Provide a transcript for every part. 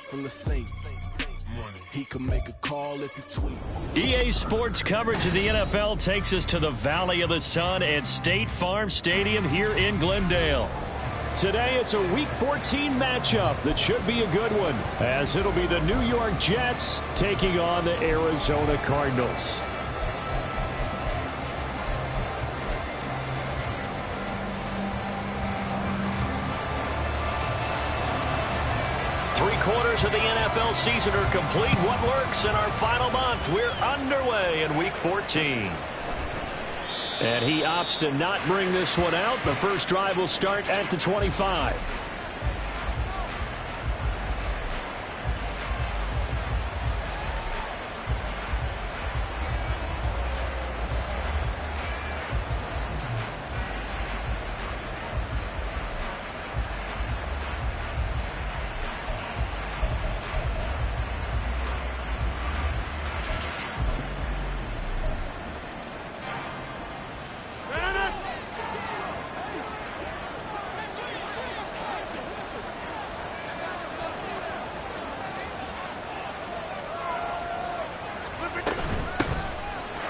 from the Saint. He can make a call if you tweet. EA Sports coverage of the NFL takes us to the Valley of the Sun at State Farm Stadium here in Glendale. Today, it's a Week 14 matchup that should be a good one, as it'll be the New York Jets taking on the Arizona Cardinals. Three-quarters of the NFL season are complete. What lurks in our final month? We're underway in Week 14. And he opts to not bring this one out. The first drive will start at the 25.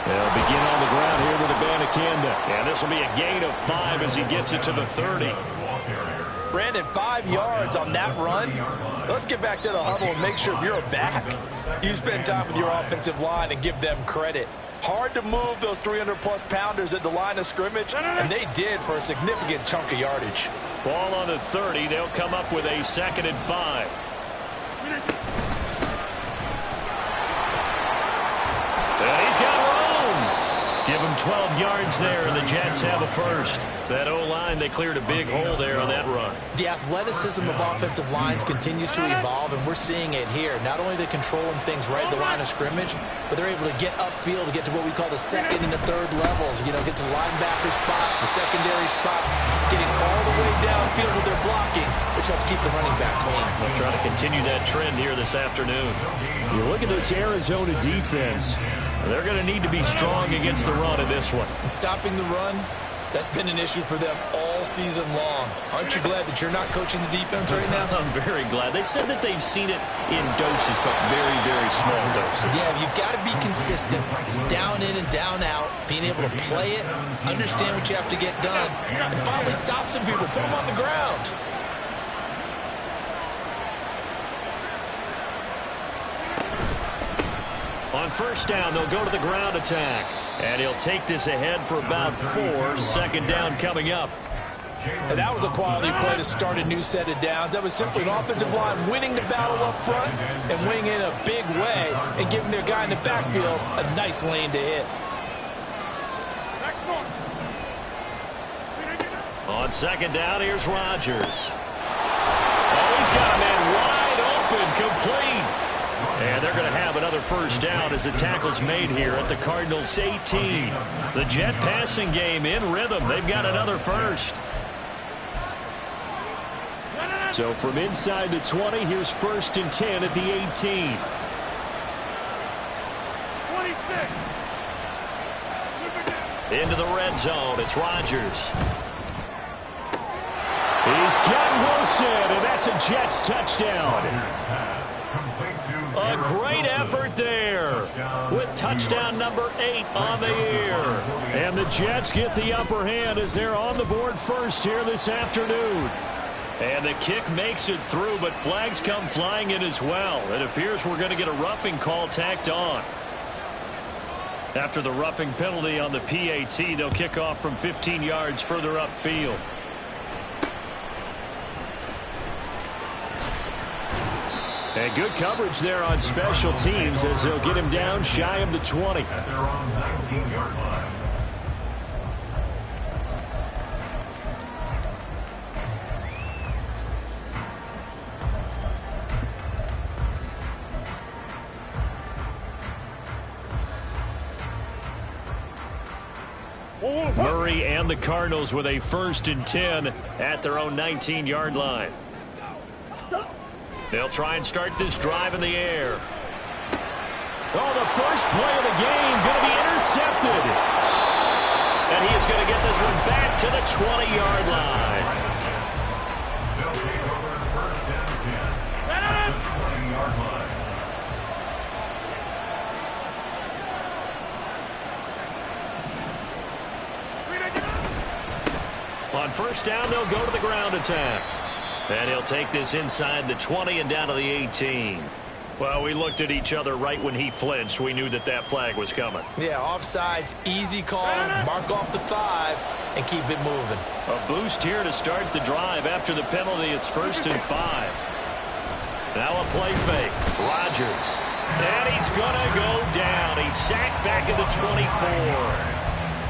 They'll begin on the ground here with Abanikanda. And this will be a gain of 5 as he gets it to the 30. Brandon, 5 yards on that run. Let's get back to the huddle and make sure if you're a back, you spend time with your offensive line and give them credit. Hard to move those 300-plus pounders at the line of scrimmage, and they did for a significant chunk of yardage. Ball on the 30. They'll come up with a 2nd and 5. And he's got room. Give him 12 yards there, and the Jets have a first. That O-line, they cleared a big hole there on that run. The athleticism of offensive lines continues to evolve, and we're seeing it here. Not only are they controlling things right at the line of scrimmage, but they're able to get upfield to get to what we call the 2nd and the 3rd levels. You know, get to the linebacker spot, the secondary spot, getting all the way downfield with their blocking, which helps keep the running back clean. They'll try to continue that trend here this afternoon. You look at this Arizona defense. They're going to need to be strong against the run in this one. And stopping the run, that's been an issue for them all season long. Aren't you glad that you're not coaching the defense right now? I'm very glad. They said that they've seen it in doses, but very, very small doses. Yeah, you've got to be consistent. It's down in and down out, being able to play it, understand what you have to get done, and finally stop some people, put them on the ground. On first down, they'll go to the ground attack. And he'll take this ahead for about 4. 2nd down coming up. And that was a quality play to start a new set of downs. That was simply an offensive line winning the battle up front and winning in a big way and giving their guy in the backfield a nice lane to hit. On 2nd down, here's Rodgers. Oh, he's got a man wide open, complete. And they're going to have another first down as the tackle's made here at the Cardinals' 18. The Jet passing game in rhythm. They've got another first. So from inside the 20, here's 1st and 10 at the 18. 26. Into the red zone. It's Rodgers. He's got Wilson, and that's a Jets touchdown. A great effort there with touchdown number 8 on the year. And the Jets get the upper hand as they're on the board first here this afternoon. And the kick makes it through, but flags come flying in as well. It appears we're going to get a roughing call tacked on. After the roughing penalty on the PAT, they'll kick off from 15 yards further upfield. And good coverage there on special teams as they'll get him down shy of the 20. At their own 19-yard line. Murray and the Cardinals with a 1st and 10 at their own 19-yard line. They'll try and start this drive in the air. Oh, the first play of the game going to be intercepted. And he is going to get this one back to the 20-yard line. On first down, they'll go to the ground attack. And he'll take this inside the 20 and down to the 18. Well, we looked at each other right when he flinched. We knew that that flag was coming. Yeah, offsides, easy call, mark off the 5, and keep it moving. A boost here to start the drive. After the penalty, it's 1st and 5. Now a play fake. Rodgers. And he's going to go down. He's sacked back at the 24.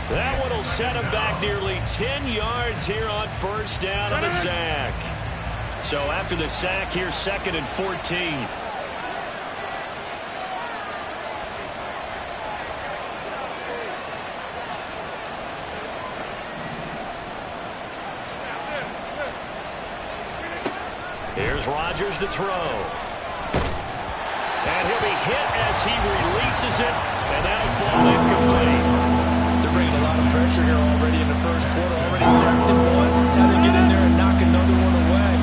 That one will set him back nearly 10 yards here on first down on the sack. So after the sack, here's 2nd and 14. Here's Rodgers to throw. And he'll be hit as he releases it, and that'll fall incomplete. They're bringing a lot of pressure here already in the first quarter. Already sacked him once. Now they get in there and knock another one away.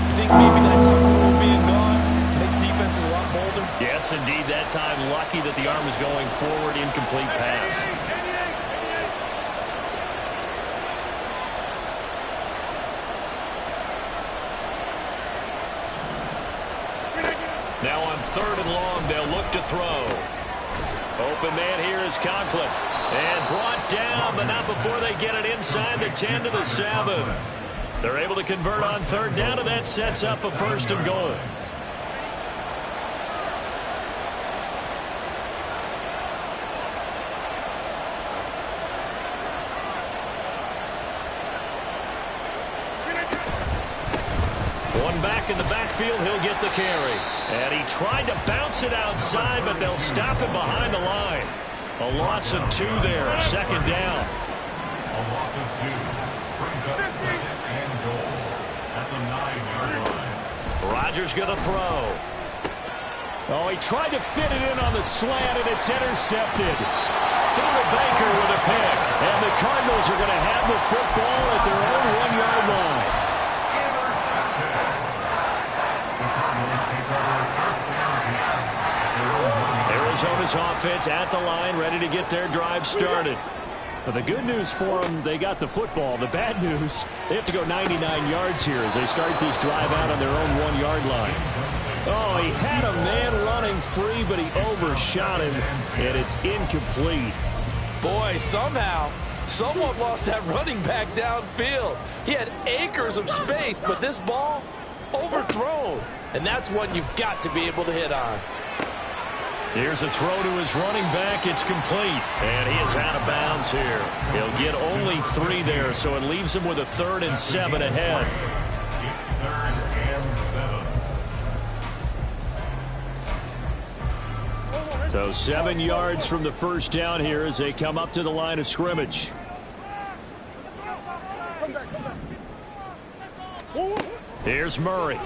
You think maybe that tuck rule being gone makes defenses a lot bolder? Yes, indeed. That time, lucky that the arm is going forward. Incomplete pass. Now on 3rd and long, they'll look to throw. Open man here is Conklin. And brought down, but not before they get it inside the 10 to the 7. They're able to convert on 3rd down, and that sets up a 1st and goal. One back in the backfield, he'll get the carry. And he tried to bounce it outside, but they'll stop him behind the line. A loss of 2 there, 2nd down. A loss of 2 brings up 2nd and goal at the 9-yard line. Rodgers going to throw. Oh, he tried to fit it in on the slant, and it's intercepted. Buda Baker with a pick. And the Cardinals are going to have the football at their own 1-yard line. Arizona's offense at the line, ready to get their drive started. But the good news for them, they got the football. The bad news, they have to go 99 yards here as they start this drive out on their own 1-yard line. Oh, he had a man running free, but he overshot him, and it's incomplete. Boy, somehow, someone lost that running back downfield. He had acres of space, but this ball, overthrown. And that's one you've got to be able to hit on. Here's a throw to his running back. It's complete. And he is out of bounds here. He'll get only 3 there, so it leaves him with a 3rd and 7 ahead. It's 3rd and 7. So 7 yards from the first down here as they come up to the line of scrimmage. Here's Murray.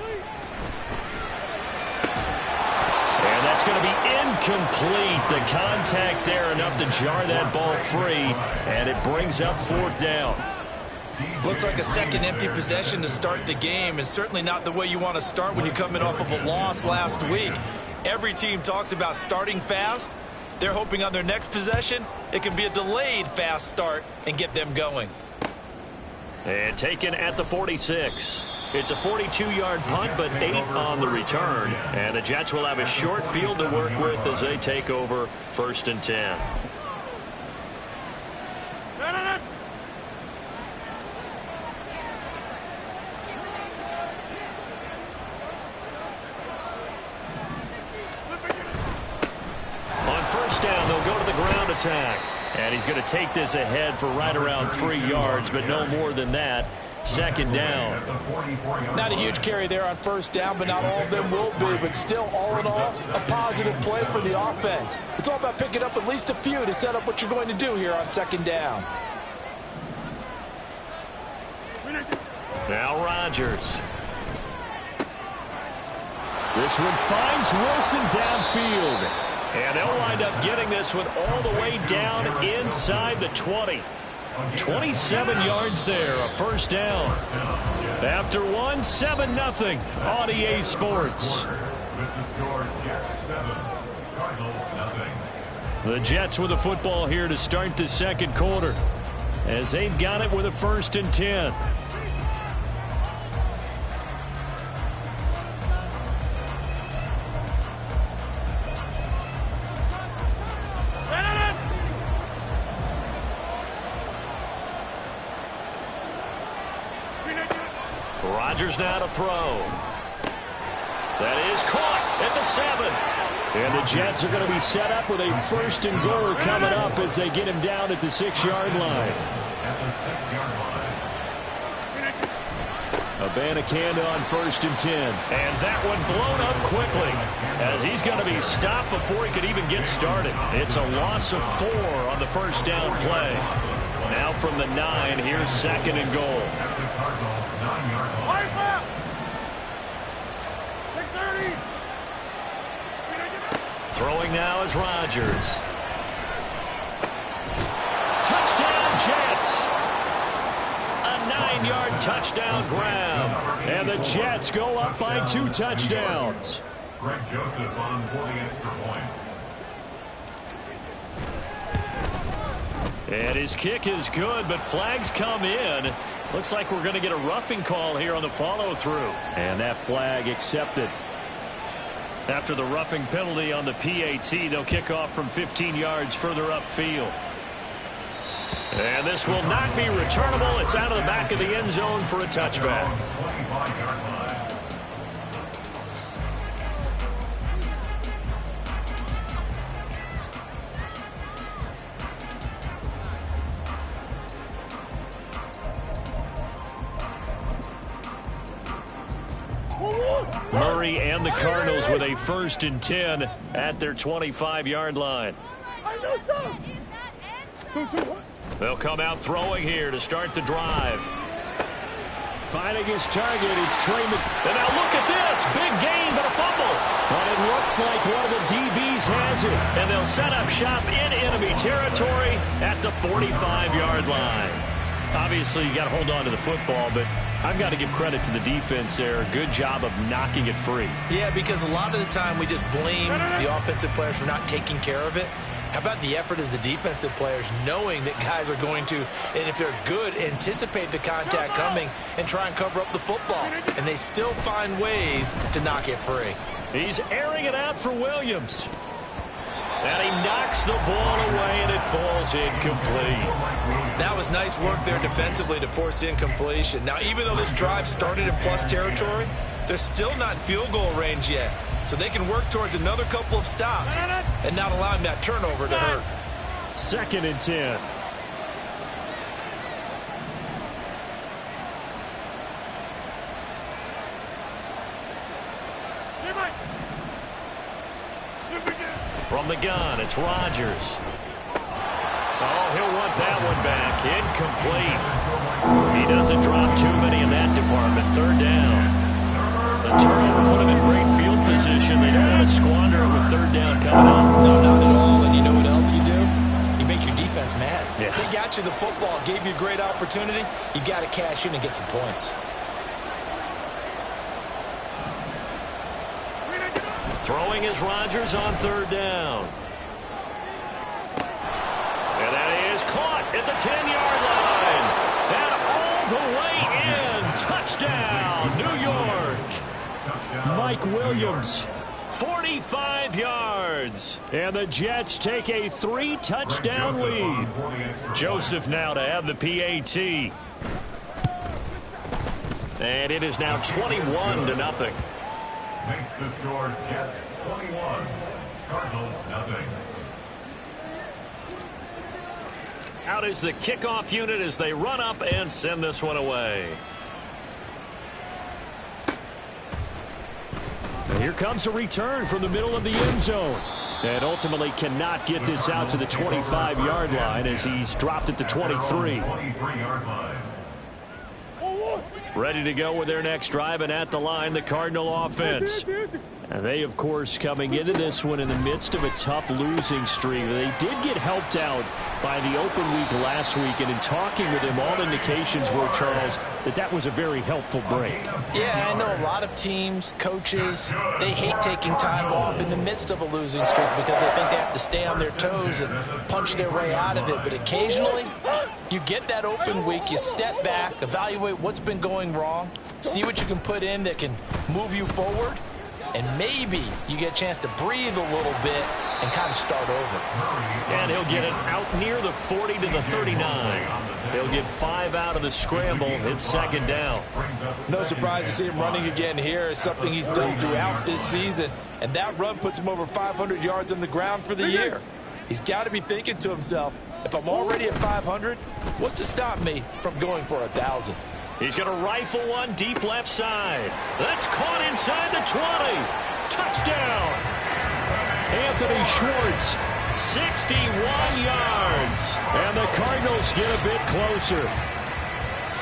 And that's going to be incomplete. The contact there enough to jar that ball free, and it brings up 4th down. Looks like a second empty possession to start the game, and certainly not the way you want to start when you come in off of a loss last week. Every team talks about starting fast. They're hoping on their next possession, it can be a delayed fast start and get them going. And taken at the 46. It's a 42-yard punt, but 8 on the return. And the Jets will have a short field to work with as they take over 1st and 10. On first down, they'll go to the ground attack. And he's going to take this ahead for right around 3 yards, but no more than that. 2nd down. Not a huge carry there on first down, but not all of them will be. But still, all in all, a positive play for the offense. It's all about picking up at least a few to set up what you're going to do here on 2nd down. Now Rodgers. This one finds Wilson downfield. And they'll wind up getting this one all the way down inside the 20. 27 yards there, a first down. After one, 7-0 on EA Sports. The Jets with the football here to start the second quarter. as they've got it with a 1st and 10. Rodgers now to throw. That is caught at the 7. And the Jets are going to be set up with a 1st and goal coming up as they get him down at the 6-yard line. Abanikanda on 1st and 10. And that one blown up quickly as he's going to be stopped before he could even get started. It's a loss of 4 on the 1st down play. Now from the 9, here's 2nd and goal. Throwing now is Rodgers. Touchdown, Jets. A 9-yard touchdown grab. And the Jets go up by 2 touchdowns. Greg Joseph on for the extra point. And his kick is good, but flags come in. Looks like we're going to get a roughing call here on the follow-through. And that flag accepted. After the roughing penalty on the PAT, they'll kick off from 15 yards further upfield. And this will not be returnable. It's out of the back of the end zone for a touchback. Murray and the Cardinals with a 1st and 10 at their 25-yard line. They'll come out throwing here to start the drive. Finding his target, it's Trey And now look at this. Big gain, but a fumble. But it looks like one of the DBs has it. And they'll set up shop in enemy territory at the 45-yard line. Obviously, you got to hold on to the football, but I've got to give credit to the defense there. Good job of knocking it free. Yeah, because a lot of the time we just blame the offensive players for not taking care of it. How about the effort of the defensive players knowing that guys are going to, and if they're good, anticipate the contact coming and try and cover up the football. And they still find ways to knock it free. He's airing it out for Williams. And he knocks the ball away, and it falls incomplete. That was nice work there defensively to force incompletion. Now, even though this drive started in plus territory, they're still not in field goal range yet. So they can work towards another couple of stops and not allowing that turnover to hurt. 2nd and 10. From the gun, it's Rodgers. Oh, he'll want that one back. Incomplete. He doesn't drop too many in that department. 3rd down. The turnover put him in great field position. They don't want to squander it with 3rd down coming up. No, not at all. And you know what else you do? You make your defense mad. Yeah. They got you the football, gave you a great opportunity. You got to cash in and get some points. Throwing is Rodgers on 3rd down. And that is caught at the 10-yard line. And all the way in. Touchdown, New York. Mike Williams, 45 yards. And the Jets take a 3-touchdown lead. Joseph now to have the PAT. And it is now 21-0. Makes the score Jets 21, Cardinals nothing. Out is the kickoff unit as they run up and send this one away. And here comes a return from the middle of the end zone. And ultimately cannot get this out to the 25-yard line as he's dropped at the 23. 23-yard line. Ready to go with their next drive, and at the line, the Cardinal offense. And they, of course, coming into this one in the midst of a tough losing streak. They did get helped out by the open week last week, and in talking with him, all indications were, Charles, that was a very helpful break. Yeah, I know a lot of teams, coaches, they hate taking time off in the midst of a losing streak because they think they have to stay on their toes and punch their way out of it. But occasionally, You get that open week, you step back, evaluate what's been going wrong, see what you can put in that can move you forward, and maybe you get a chance to breathe a little bit and kind of start over. And he'll get it out near the 40 to the 39. He'll get 5 out of the scramble. It's second down. No surprise to see him running again here. It's something he's done throughout this season. And that run puts him over 500 yards on the ground for the year. He's got to be thinking to himself, if I'm already at 500, what's to stop me from going for 1,000? He's going to rifle one deep left side. That's caught inside the 20. Touchdown. Anthony Schwartz, 61 yards. And the Cardinals get a bit closer.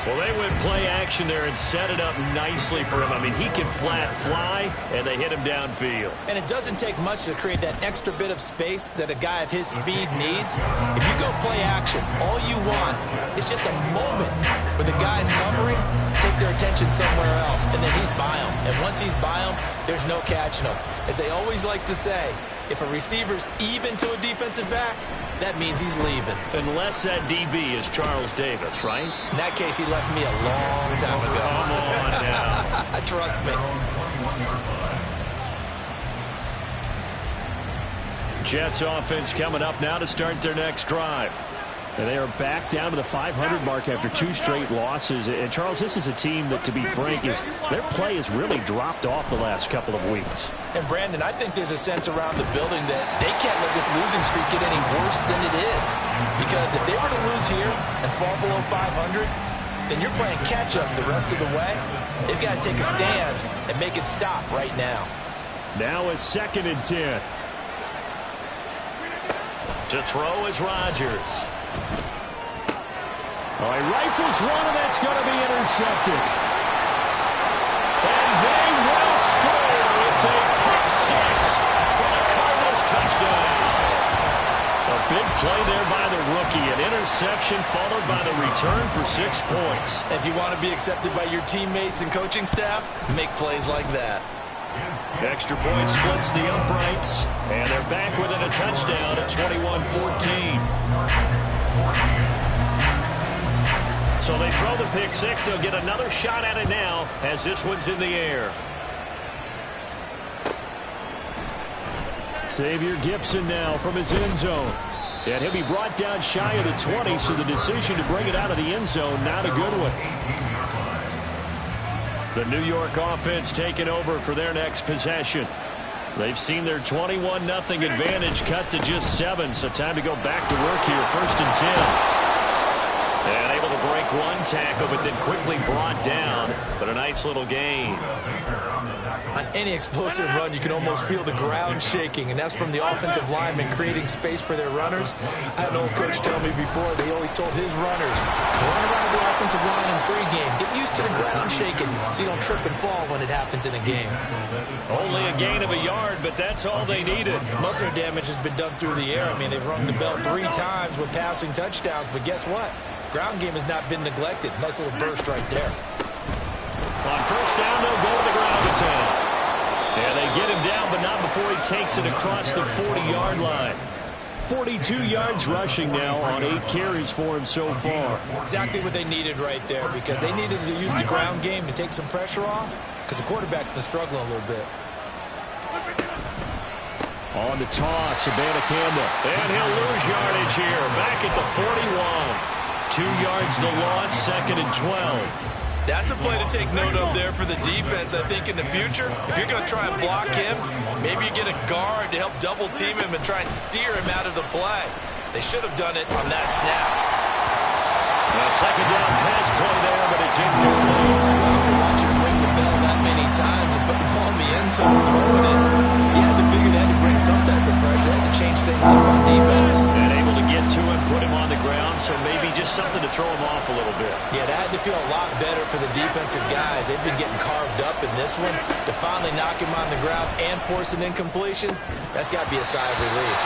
Well, they went play action there and set it up nicely for him. I mean, he can flat fly, and they hit him downfield. And it doesn't take much to create that extra bit of space that a guy of his speed needs. If you go play action, all you want is just a moment where the guy's covering, take their attention somewhere else, and then he's by him. And once he's by him, there's no catching him. As they always like to say, if a receiver's even to a defensive back, that means he's leaving. Unless that DB is Charles Davis, right? In that case, he left me a long time ago. Come on now. Trust me. Jets offense coming up now to start their next drive. And they are back down to the 500 mark after 2 straight losses. And, Charles, this is a team that, to be frank, their play has really dropped off the last couple of weeks. And, Brandon, I think there's a sense around the building that they can't let this losing streak get any worse than it is. Because if they were to lose here and fall below 500, then you're playing catch-up the rest of the way. They've got to take a stand and make it stop right now. Now a 2nd and 10. To throw is Rodgers. Oh, he rifles one, and that's going to be intercepted. And they will score. It's a pick 6 for the Cardinals touchdown. A big play there by the rookie. An interception followed by the return for 6 points. If you want to be accepted by your teammates and coaching staff, make plays like that. Extra point splits the uprights, and they're back within a touchdown at 21-14. So they throw the pick 6. They'll get another shot at it now as this one's in the air. Xavier Gipson now from his end zone. And he'll be brought down shy of the 20, so the decision to bring it out of the end zone, not a good one. The New York offense taking over for their next possession. They've seen their 21-0 advantage cut to just 7, so time to go back to work here. 1st and 10. And able to break one tackle, but then quickly brought down. But a nice little gain. On any explosive run, you can almost feel the ground shaking, and that's from the offensive linemen creating space for their runners. I had an old coach tell me before, they always told his runners, run around the offensive line in pregame. Get used to the ground shaking so you don't trip and fall when it happens in a game. Only a gain of a yard, but that's all they needed. Most of their damage has been done through the air. I mean, they've rung the bell 3 times with passing touchdowns, but guess what? Ground game has not been neglected. Nice little burst right there. On 1st down, they'll go to the ground attack. And they get him down, but not before he takes it across the 40-yard line. 42 yards rushing now on 8 carries for him so far. Exactly what they needed right there, because they needed to use the ground game to take some pressure off, because the quarterback's been struggling a little bit. On the toss, Abanikanda. And he'll lose yardage here. Back at the 41. 2 yards the loss, 2nd and 12. That's a play to take note of there for the defense. I think in the future, if you're going to try and block him, maybe you get a guard to help double team him and try and steer him out of the play. They should have done it on that snap. A 2nd down pass play there, but it's incomplete. Well, after watching him ring the bell that many times and put the ball in the end zone and throwing it, he had to figure they had to bring some type of pressure. They had to change things up on defense. And able to get to him, put him on the ground, so maybe just something to throw him off a little bit. Yeah, that had to feel a lot better for the defensive guys. They've been getting carved up in this one. To finally knock him on the ground and force an incompletion, that's got to be a sigh of relief.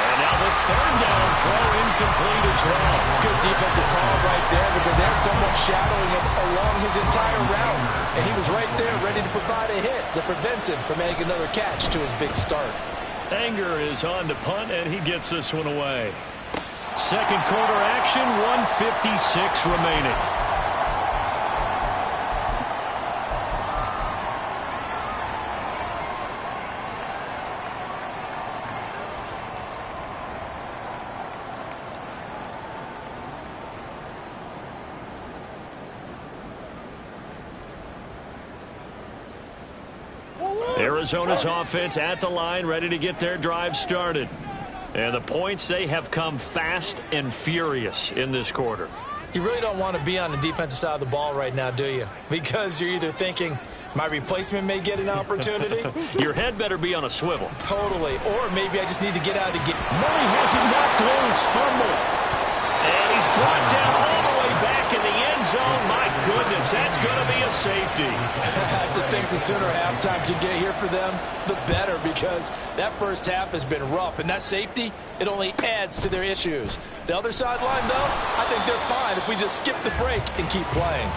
And now the 3rd down throw incomplete as well. Good defensive call right there, because they had someone shadowing him along his entire route. And he was right there ready to provide a hit to prevent him from making another catch to his big start. Anger is on to punt, and he gets this one away. Second quarter action, 1:56 remaining. Arizona's offense at the line, ready to get their drive started. And the points, they have come fast and furious in this quarter. You really don't want to be on the defensive side of the ball right now, do you? Because you're either thinking, my replacement may get an opportunity. Your head better be on a swivel. Totally. Or maybe I just need to get out of the game. Murray has it knocked loose. Fumble. And he's brought down all the way back in the end zone. My goodness, that's going to be a safety. I have to think the sooner halftime can get here for them, the better, because that first half has been rough. And that safety, it only adds to their issues. The other sideline, though, I think they're fine if we just skip the break and keep playing.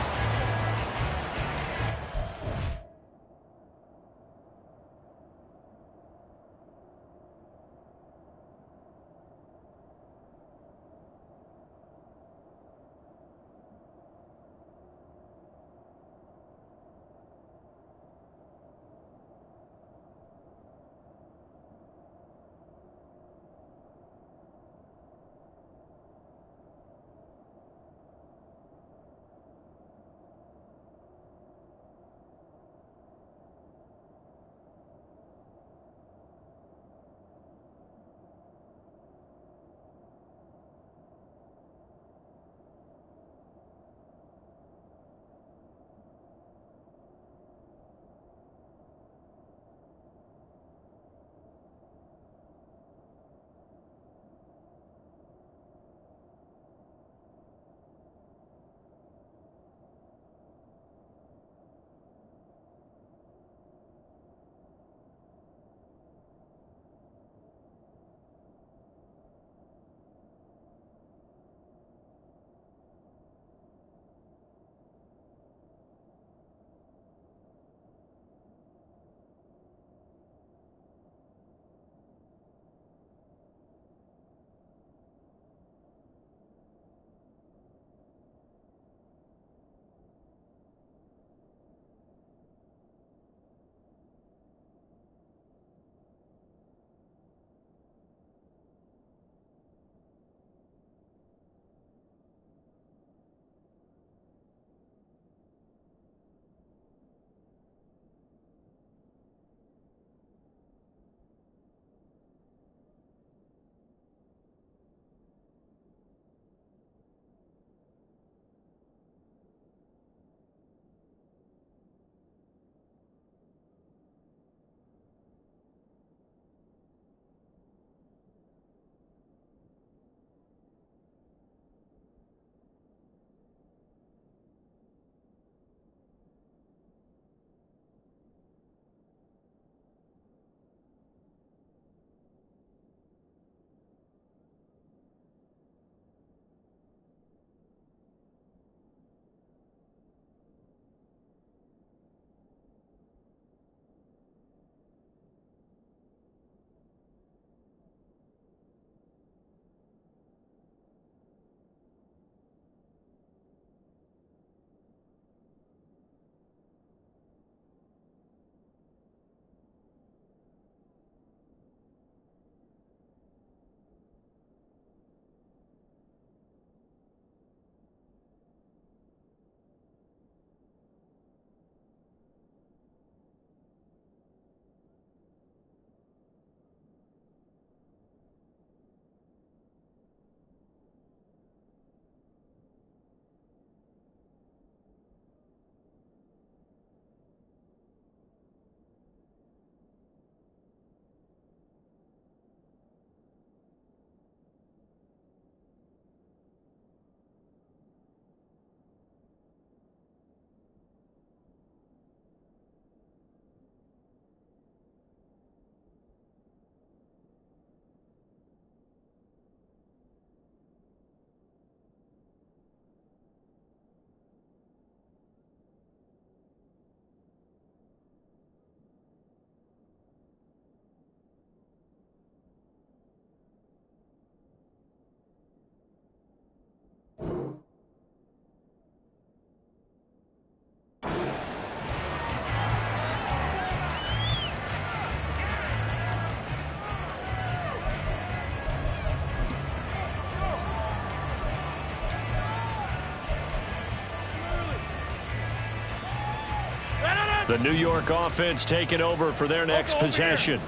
The New York offense taking over for their next possession.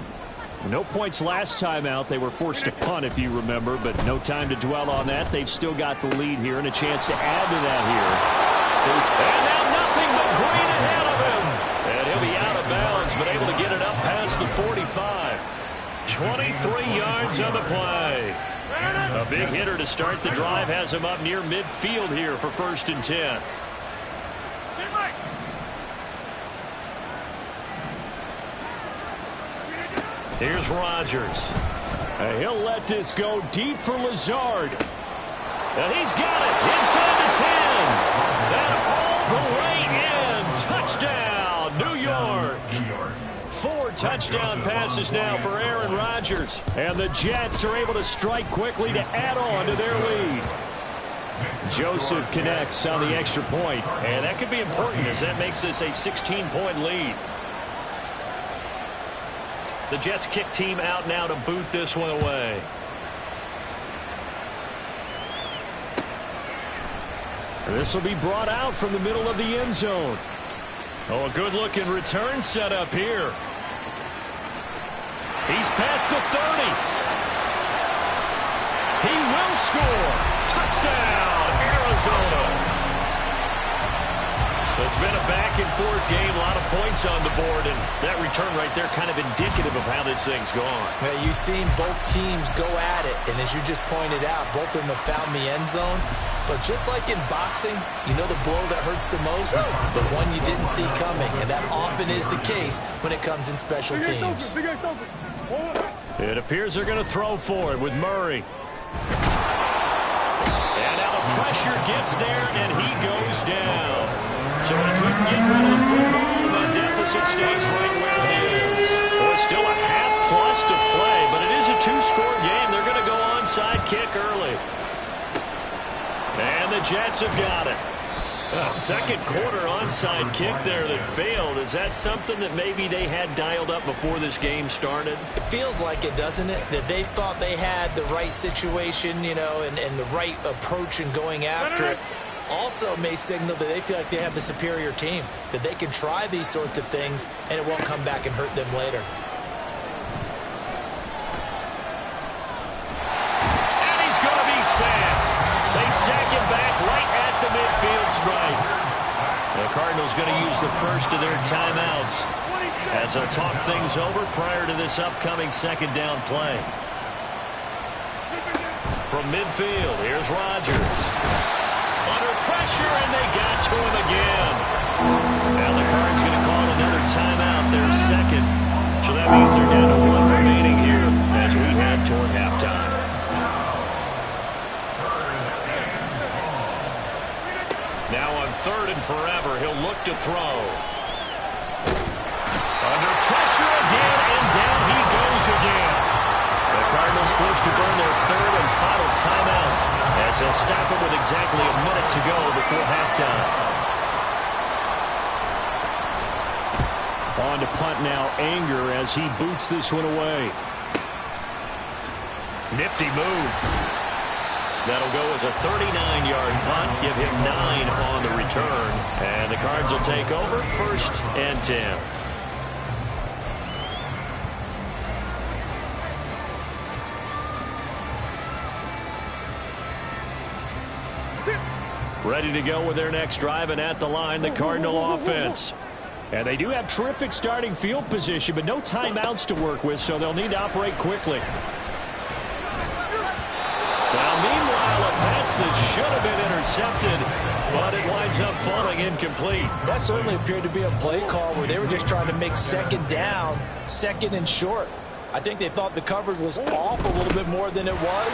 No points last time out. They were forced to punt, if you remember, but no time to dwell on that. They've still got the lead here and a chance to add to that here. And now nothing but green ahead of him. And he'll be out of bounds, but able to get it up past the 45. 23 yards on the play. A big hitter to start the drive has him up near midfield here for 1st and 10. Here's Rodgers. He'll let this go deep for Lazard. And he's got it inside the 10. And all the way in. Touchdown, New York. 4 touchdown passes now for Aaron Rodgers. And the Jets are able to strike quickly to add on to their lead. Joseph connects on the extra point. And that could be important as that makes this a 16-point lead. The Jets kick team out now to boot this one away. This will be brought out from the middle of the end zone. Oh, a good-looking return set up here. He's past the 30. He will score. Touchdown, Arizona. So it's been a back-and-forth game, a lot of points on the board, and that return right there kind of indicative of how this thing's gone. Yeah, you've seen both teams go at it, and as you just pointed out, both of them have found the end zone. But just like in boxing, you know the blow that hurts the most? The one you didn't see coming, and that often is the case when it comes in special teams. It appears they're going to throw for it with Murray. And now the pressure gets there, and he goes down. So he couldn't get rid of the football, and the deficit stays right where it is. Well, it's still a half-plus to play, but it is a 2-score game. They're going to go onside kick early. And the Jets have got it. A second quarter onside kick there that failed. Is that something that maybe they had dialed up before this game started? It feels like it, doesn't it? That they thought they had the right situation, you know, and the right approach in going after it. Also may signal that they feel like they have the superior team, that they can try these sorts of things and it won't come back and hurt them later. And he's going to be sacked. They sack him back right at the midfield stripe. The Cardinals going to use the first of their timeouts as they'll talk things over prior to this upcoming 2nd down play. From midfield, here's Rodgers. Under pressure, and they got to him again. Now the Cards going to call another timeout, their second. So that means they're down to 1 remaining here as we head toward halftime. Now on 3rd and forever, he'll look to throw. Under pressure again, and down he goes again. The Cardinals forced to burn their 3rd and final timeout as they'll stop it with exactly a minute to go before halftime. On to punt now, Anger as he boots this one away. Nifty move. That'll go as a 39-yard punt, give him 9 on the return. And the Cards will take over 1st and 10. Ready to go with their next drive, and at the line, the Cardinal offense. And they do have terrific starting field position, but no timeouts to work with, so they'll need to operate quickly. Now, meanwhile, a pass that should have been intercepted, but it winds up falling incomplete. That certainly appeared to be a play call where they were just trying to make 2nd down, 2nd and short. I think they thought the coverage was off a little bit more than it was.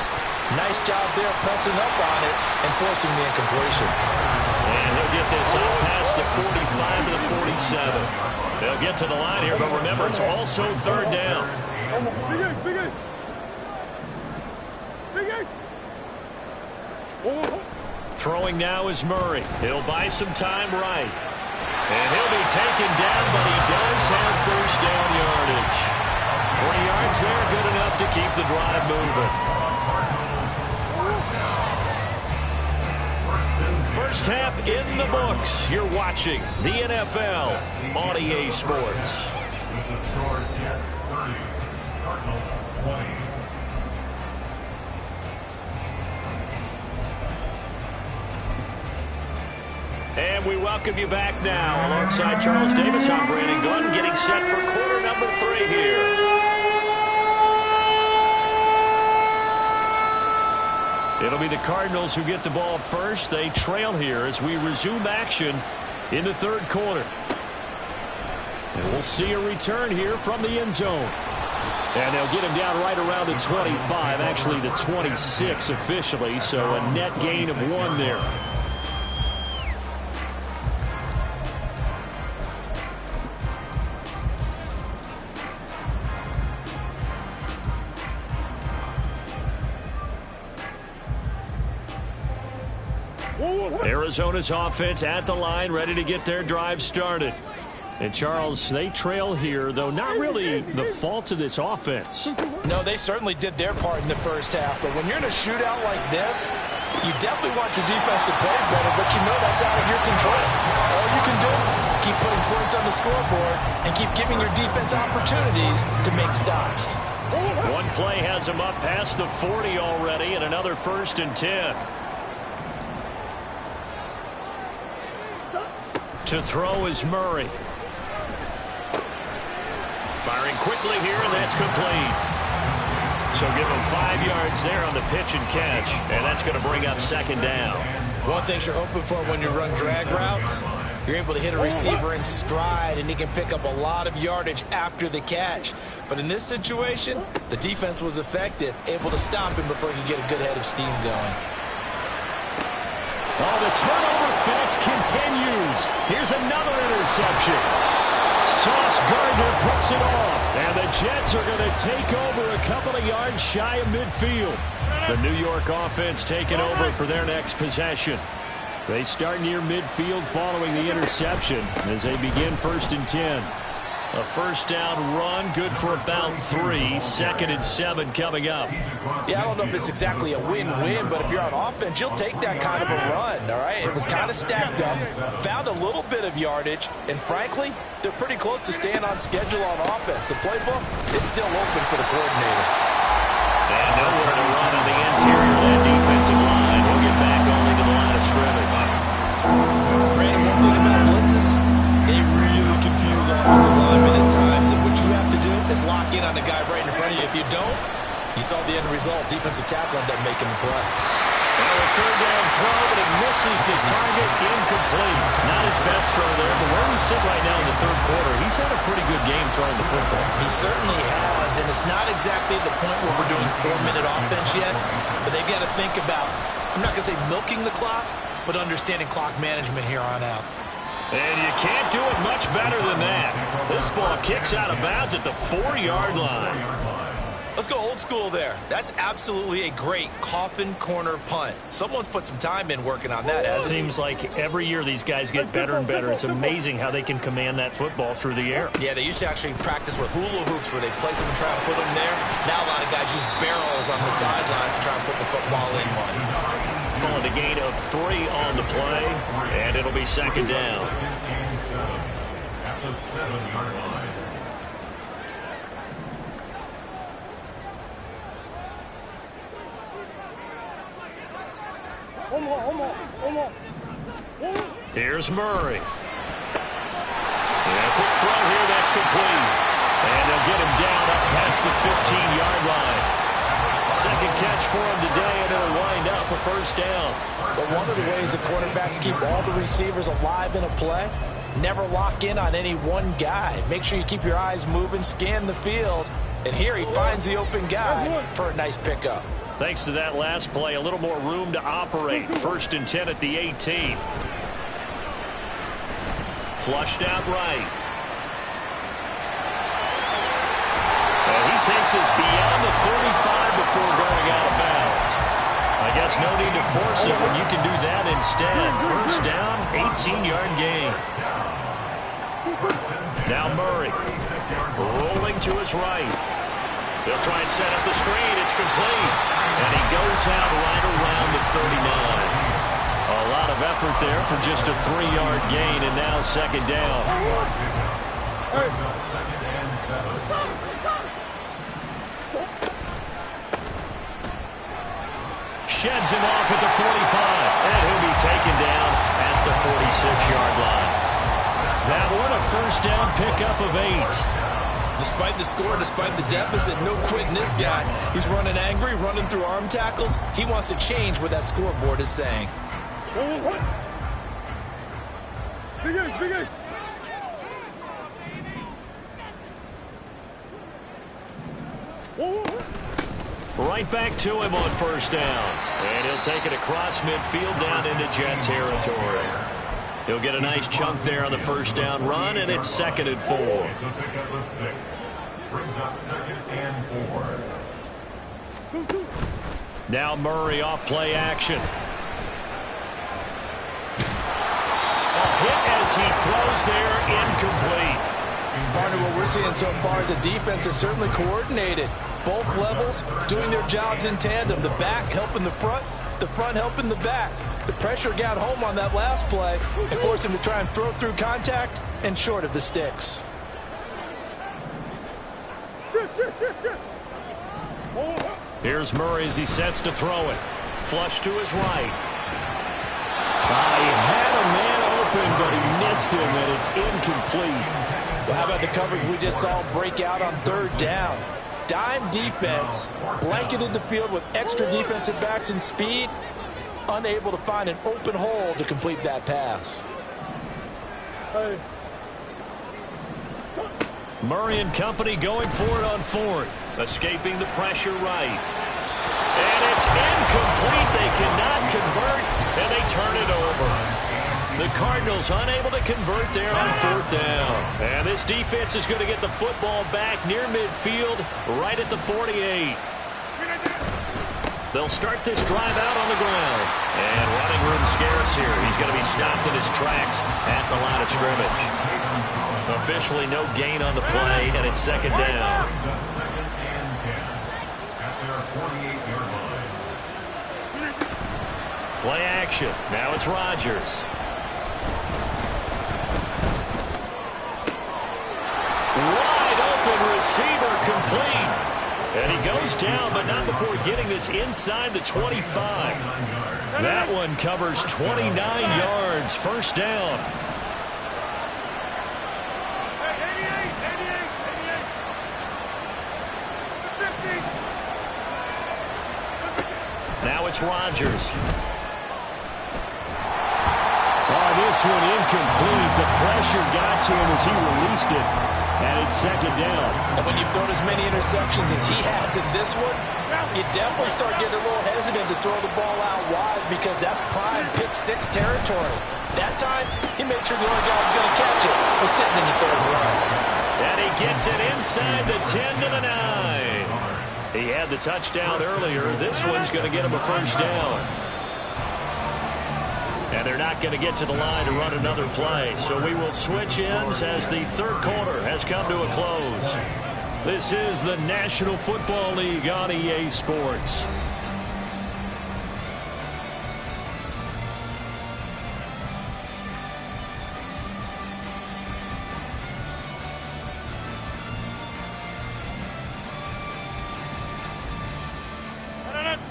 Nice job there pressing up on it and forcing the incompletion. And he'll get this up past the 45 to the 47. They'll get to the line here, but remember, it's also 3rd down. Throwing now is Murray. He'll buy some time right. And he'll be taken down, but he does have 1st down yardage. 3 yards there, good enough to keep the drive moving. First half in the books. You're watching the NFL on EA Sports. With the score, Jets 30, Cardinals 20. And we welcome you back now. Alongside Charles Davis, I'm Brandon Gunn, getting set for quarter number 3 here. It'll be the Cardinals who get the ball first. They trail here as we resume action in the third quarter. And we'll see a return here from the end zone. And they'll get him down right around the 25, actually the 26 officially, so a net gain of 1 there. Arizona's offense at the line, ready to get their drive started. And, Charles, they trail here, though not really the fault of this offense. No, they certainly did their part in the first half. But when you're in a shootout like this, you definitely want your defense to play better, but you know that's out of your control. All you can do, keep putting points on the scoreboard and keep giving your defense opportunities to make stops. One play has him up past the 40 already, and another 1st and 10. To throw is Murray. Firing quickly here, and that's complete. So give him 5 yards there on the pitch and catch, and that's going to bring up 2nd down. One thing you're hoping for when you run drag routes, you're able to hit a receiver in stride, and he can pick up a lot of yardage after the catch. But in this situation, the defense was effective, able to stop him before he could get a good head of steam going. Oh, the turnover fest continues. Here's another interception. Sauce Gardner picks it off. And the Jets are going to take over a couple of yards shy of midfield. The New York offense taking over for their next possession. They start near midfield following the interception as they begin 1st and 10. A 1st down run, good for about 3. 2nd and 7 coming up. Yeah, I don't know if it's exactly a win-win, but if you're on offense, you'll take that kind of a run, all right? It was kind of stacked up, found a little bit of yardage, and frankly, they're pretty close to staying on schedule on offense. The playbook is still open for the coordinator. And nowhere to run on the interior of that defensive line. He'll get back only to the line of scrimmage. Brandon, one thing about blitzes, they really confuse offensive linemen at times, and what you have to do is lock in on the guy right in front of you. If you don't, you saw the end result. Defensive tackle ended up making the play. And a 3rd down throw, but it misses the target. Incomplete. Not his best throw there, but where we sit right now in the 3rd quarter, he's had a pretty good game throwing the football. He certainly has, and it's not exactly the point where we're doing 4-minute offense yet, but they've got to think about, I'm not going to say milking the clock, but understanding clock management here on out. And you can't do it much better than that. This ball kicks out of bounds at the 4-yard line. Let's go old school there. That's absolutely a great coffin corner punt. Someone's put some time in working on that, hasn't it? Seems like every year these guys get better and better. It's amazing how they can command that football through the air. Yeah, they used to actually practice with hula hoops where they place them and try to put them there. Now a lot of guys use barrels on the sidelines to try and put the football in one. Calling a gain of 3 on the play, and it'll be 2nd down. At the 7-yard line. Here's Murray. And a quick throw here, that's complete. And they'll get him down up past the 15-yard line. 2nd catch for him today, and it'll wind up a 1st down. But one of the ways the quarterbacks keep all the receivers alive in a play, never lock in on any one guy. Make sure you keep your eyes moving, scan the field. And here he finds the open guy for a nice pickup. Thanks to that last play, a little more room to operate. 1st and 10 at the 18. Flushed out right. And he takes us beyond the 35 before going out of bounds. I guess no need to force it when you can do that instead. 1st down, 18-yard gain. Now Murray, rolling to his right. They'll try and set up the screen. It's complete. And he goes out right around the 39. A A lot of effort there for just a 3-yard gain, and now second down. Second and 7. Sheds him off at the 45, and he'll be taken down at the 46-yard line. That one a first down pickup of 8. Despite the score, despite the deficit, no quitting this guy. He's running angry, running through arm tackles. He wants to change what that scoreboard is saying. Big ace. Right back to him on first down. And he'll take it across midfield down into Jet territory. He'll get a nice chunk there on the first down run, and it's 2nd and 4. To pick up a 6. Brings up 2nd and 4. Now Murray off play action. A hit as he throws there, incomplete. Partner, what we're seeing so far is the defense is certainly coordinated. Both levels doing their jobs in tandem. The back helping the front helping the back. The pressure got home on that last play and forced him to try and throw through contact and short of the sticks. Here's Murray as he sets to throw it. Flush to his right. He had a man open, but he missed him, and it's incomplete. Well, how about the coverage we just saw break out on 3rd down? Dime defense, blanketed the field with extra defensive backs and speed, unable to find an open hole to complete that pass. Murray and company going for it on 4th, escaping the pressure right. And it's incomplete. They cannot convert, and they turn it over. The Cardinals unable to convert there on 4th down. And this defense is going to get the football back near midfield, right at the 48. They'll start this drive out on the ground. And running room scarce here. He's going to be stopped in his tracks at the line of scrimmage. Officially no gain on the play, and it's 2nd down. Second and 10 at their 48-yard line. Play action. Now it's Rodgers. Wide open receiver complete. And he goes down, but not before getting this inside the 25. That one covers 29 yards. First down. Now it's Rodgers. This one incomplete. The pressure got to him as he released it. And it's 2nd down. And when you've thrown as many interceptions as he has in this one, you definitely start getting a little hesitant to throw the ball out wide because that's prime pick 6 territory. That time, he made sure the only guy was going to catch it was sitting in the 3rd row. And he gets it inside the 10 to the 9. He had the touchdown earlier. This one's going to get him a first down. And they're not going to get to the line to run another play. So we will switch ends as the 3rd quarter has come to a close. This is the National Football League on EA Sports.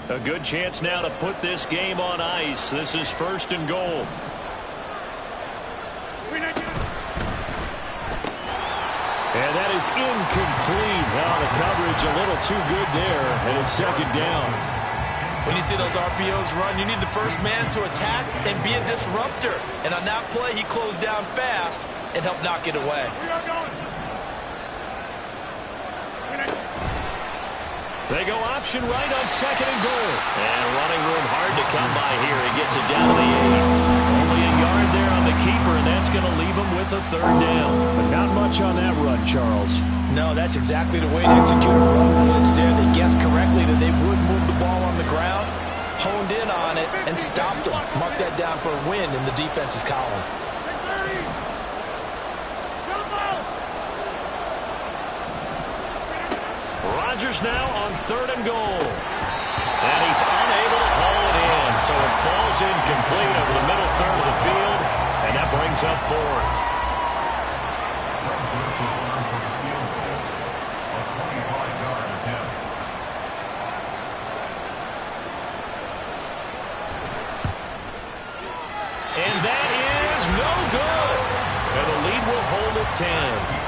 A good chance now to put this game on ice. This is 1st and goal. And that is incomplete. Now the coverage a little too good there, and it's 2nd down. When you see those RPOs run, you need the first man to attack and be a disruptor. And on that play, he closed down fast and helped knock it away. They go option right on 2nd and goal. And running room hard to come by here. He gets it down to the 8. Only a yard there on the keeper, and that's going to leave him with a 3rd down. But not much on that run, Charles. No, that's exactly the way to execute a run blitz there. They guessed correctly that they would move the ball on the ground, honed in on it, and stopped them. Mark that down for a win in the defense's column. Rodgers now on 3rd and goal. And he's unable to haul it in. So it falls incomplete over the middle third of the field, and that brings up fourth. And that is no good. And the lead will hold at 10.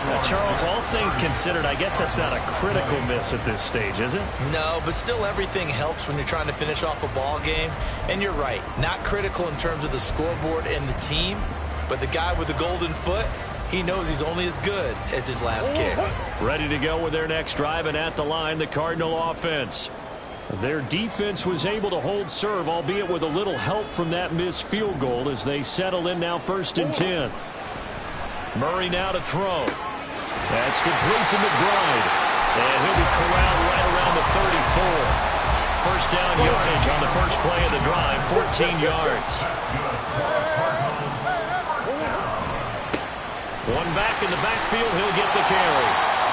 Now, Charles, all things considered, I guess that's not a critical miss at this stage, is it? No, but still everything helps when you're trying to finish off a ball game. And you're right, not critical in terms of the scoreboard and the team, but the guy with the golden foot, he knows he's only as good as his last kick. Ready to go with their next drive, and at the line, the Cardinal offense. Their defense was able to hold serve, albeit with a little help from that missed field goal as they settle in now 1st and 10. Murray now to throw. That's complete to McBride. And he'll be corralled right around the 34. First down yardage on the first play of the drive, 14 yards. One back in the backfield, he'll get the carry.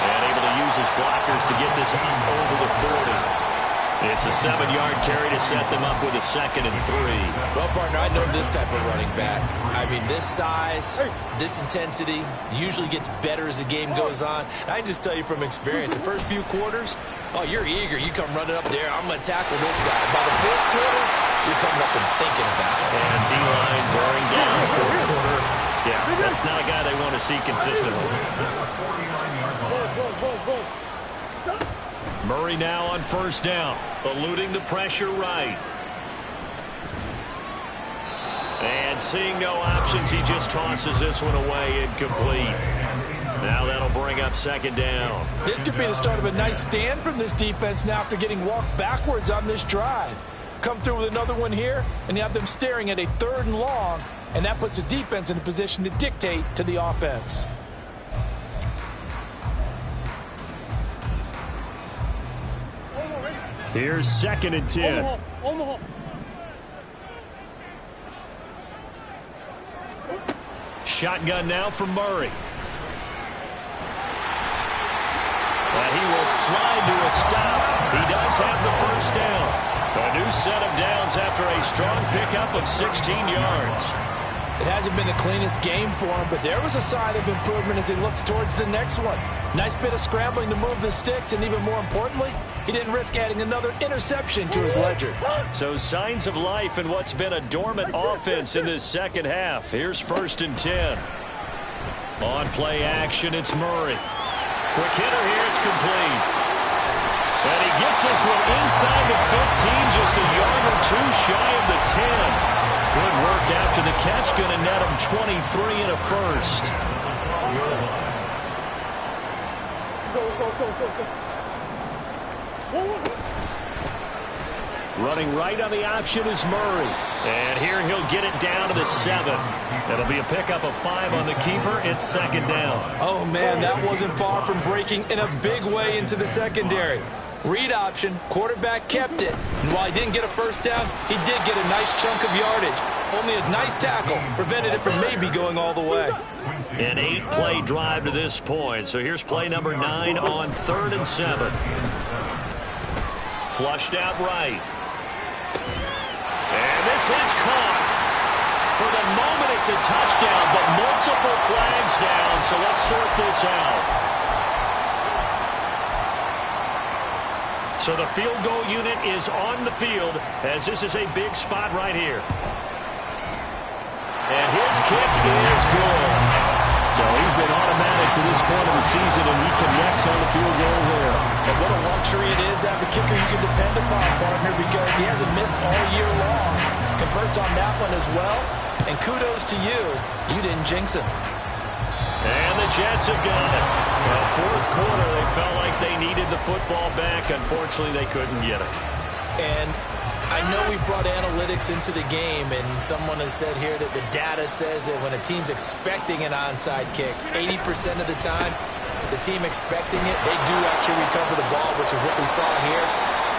And able to use his blockers to get this up over the 40. It's a 7-yard carry to set them up with a 2nd and 3. Well, partner, I know this type of running back. I mean, this size, this intensity usually gets better as the game goes on. And I can just tell you from experience, the first few quarters, oh, you're eager. You come running up there, I'm going to tackle this guy. By the 4th quarter, you're coming up and thinking about it. And D-line bearing down 4th quarter. Yeah, that's not a guy they want to see consistently. Murray now on 1st down, eluding the pressure right. And seeing no options, he just tosses this one away incomplete. Now that'll bring up 2nd down. This could be the start of a nice stand from this defense now after getting walked backwards on this drive. Come through with another one here, and you have them staring at a 3rd and long, and that puts the defense in a position to dictate to the offense. Here's 2nd and 10. Shotgun now for Murray. And he will slide to a stop. He does have the 1st down. A new set of downs after a strong pickup of 16 yards. It hasn't been the cleanest game for him, but there was a sign of improvement as he looks towards the next one. Nice bit of scrambling to move the sticks, and even more importantly, he didn't risk adding another interception to his ledger. So signs of life in what's been a dormant offense in this 2nd half. Here's 1st and 10. On play action, it's Murray. Quick hitter here, it's complete. And he gets this one inside the 15, just a yard or 2 shy of the 10. Good work after the catch, going to net him 23 and a 1st. Running right on the option is Murray. And here he'll get it down to the 7. That'll be a pickup of 5 on the keeper. It's 2nd down. Oh, man, that wasn't far from breaking in a big way into the secondary. Read option, quarterback kept it. And while he didn't get a 1st down, he did get a nice chunk of yardage. Only a nice tackle prevented it from maybe going all the way. An 8-play drive to this point. So here's play number 9 on 3rd and 7. Flushed out right. And this is caught. For the moment, it's a touchdown, but multiple flags down. So let's sort this out. So the field goal unit is on the field as this is a big spot right here. And his kick is good. So he's been automatic to this point of the season, and he connects on the field goal there. And what a luxury it is to have a kicker you can depend upon, partner, because he hasn't missed all year long. Converts on that one as well. And kudos to you. You didn't jinx him. And the Jets have got it. Well, 4th quarter, they felt like they needed the football back. Unfortunately, they couldn't get it. And I know we brought analytics into the game, and someone has said here that the data says that when a team's expecting an onside kick, 80% of the time, the team expecting it, they do actually recover the ball, which is what we saw here.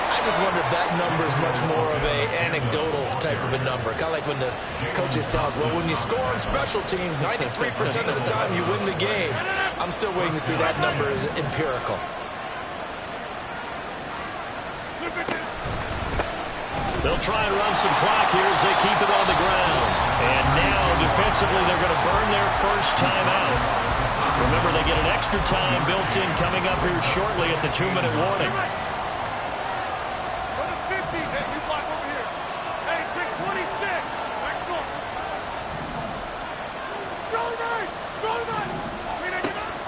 I just wonder if that number is much more of an anecdotal type of a number. Kind of like when the coaches tell us, well, when you score on special teams, 93% of the time you win the game. I'm still waiting to see that number is empirical. They'll try and run some clock here as they keep it on the ground. And now, defensively, they're going to burn their first timeout. Remember, they get an extra time built in coming up here shortly at the 2-minute warning.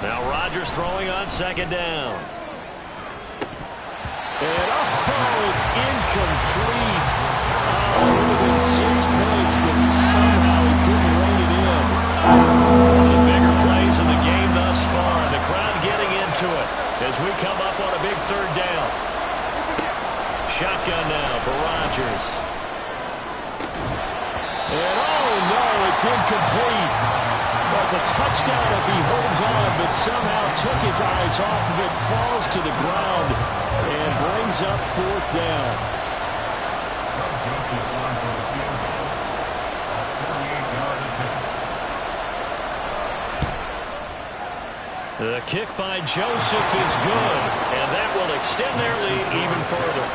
Now Rodgers throwing on second down. And it's incomplete. Oh, it would have been 6 points, but somehow he couldn't rein it in. One of the bigger plays in the game thus far. The crowd getting into it as we come up on a big third down. Shotgun now for Rodgers. And oh no, it's incomplete. That's a touchdown if he holds on, but somehow took his eyes off of it, falls to the ground, and brings up fourth down. The kick by Joseph is good, and that will extend their lead even further.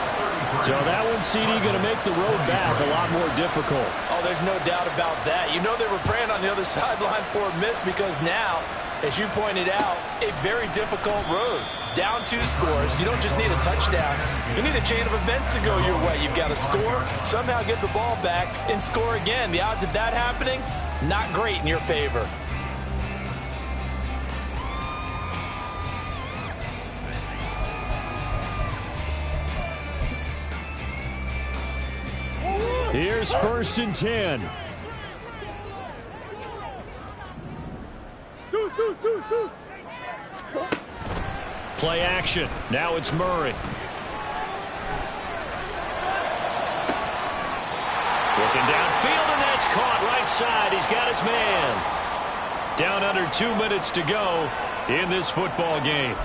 So that one, CD, going to make the road back a lot more difficult. Oh, there's no doubt about that. You know they were praying on the other sideline for a miss because now, as you pointed out, a very difficult road. Down 2 scores. You don't just need a touchdown. You need a chain of events to go your way. You've got to score, somehow get the ball back, and score again. The odds of that happening, not great in your favor. Here's 1st and 10. Play action. Now it's Murray. Looking downfield, and that's caught right side. He's got his man. Down under 2 minutes to go in this football game.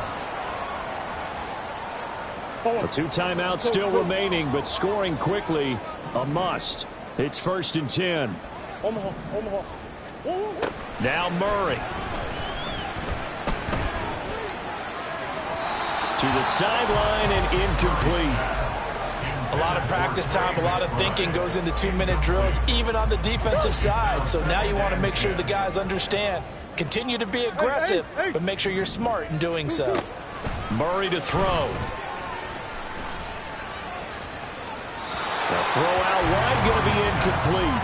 2 timeouts still remaining, but scoring quickly, a must. It's 1st and 10. Now Murray. To the sideline and incomplete. A lot of practice time, a lot of thinking goes into 2-minute drills, even on the defensive side. So now you want to make sure the guys understand. Continue to be aggressive, but make sure you're smart in doing so. Murray to throw. The throw out wide going to be incomplete.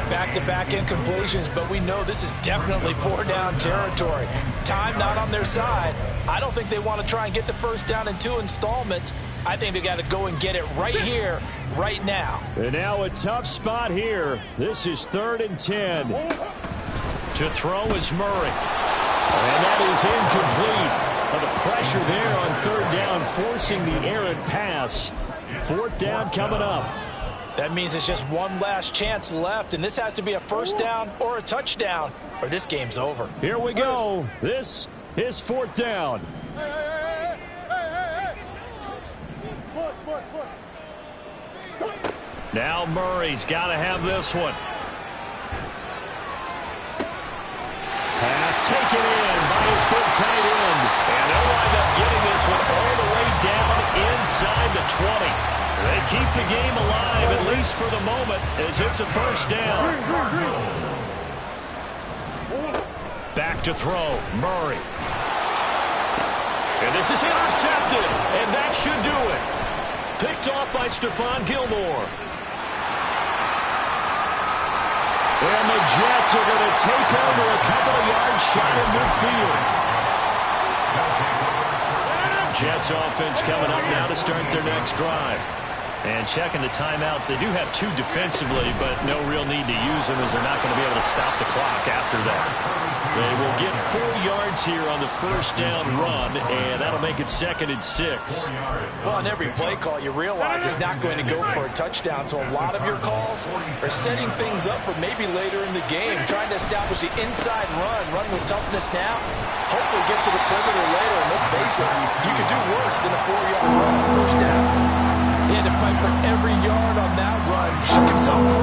Back-to-back incompletions, but we know this is definitely 4-down territory. Time not on their side. I don't think they want to try and get the first down in 2 installments. I think they got to go and get it right here, right now. And now a tough spot here. This is 3rd and 10. To throw is Murray. And that is incomplete. The pressure there on 3rd down, forcing the errant pass. 4th down coming up. That means it's just one last chance left, and this has to be a first down or a touchdown, or this game's over. Here we go. This is 4th down. Now Murray's got to have this one. Pass taken in by his big tight end. And they'll wind up getting this one all the way down inside the 20. They keep the game alive, at least for the moment, as it's a first down. Back to throw, Murray. And this is intercepted, and that should do it. Picked off by Stephon Gilmore. And the Jets are going to take over a couple of yards shy of midfield. Jets offense coming up now to start their next drive. And checking the timeouts, they do have 2 defensively, but no real need to use them as they're not going to be able to stop the clock after that. They will get 4 yards here on the first down run, and that'll make it 2nd and 6. Well, on every play call, you realize it's not going to go for a touchdown, so a lot of your calls are setting things up for maybe later in the game, trying to establish the inside run with toughness now, hopefully get to the perimeter later, and let's face it, you could do worse than a 4-yard run on first down. He had to fight for every yard on that run. Shook himself free.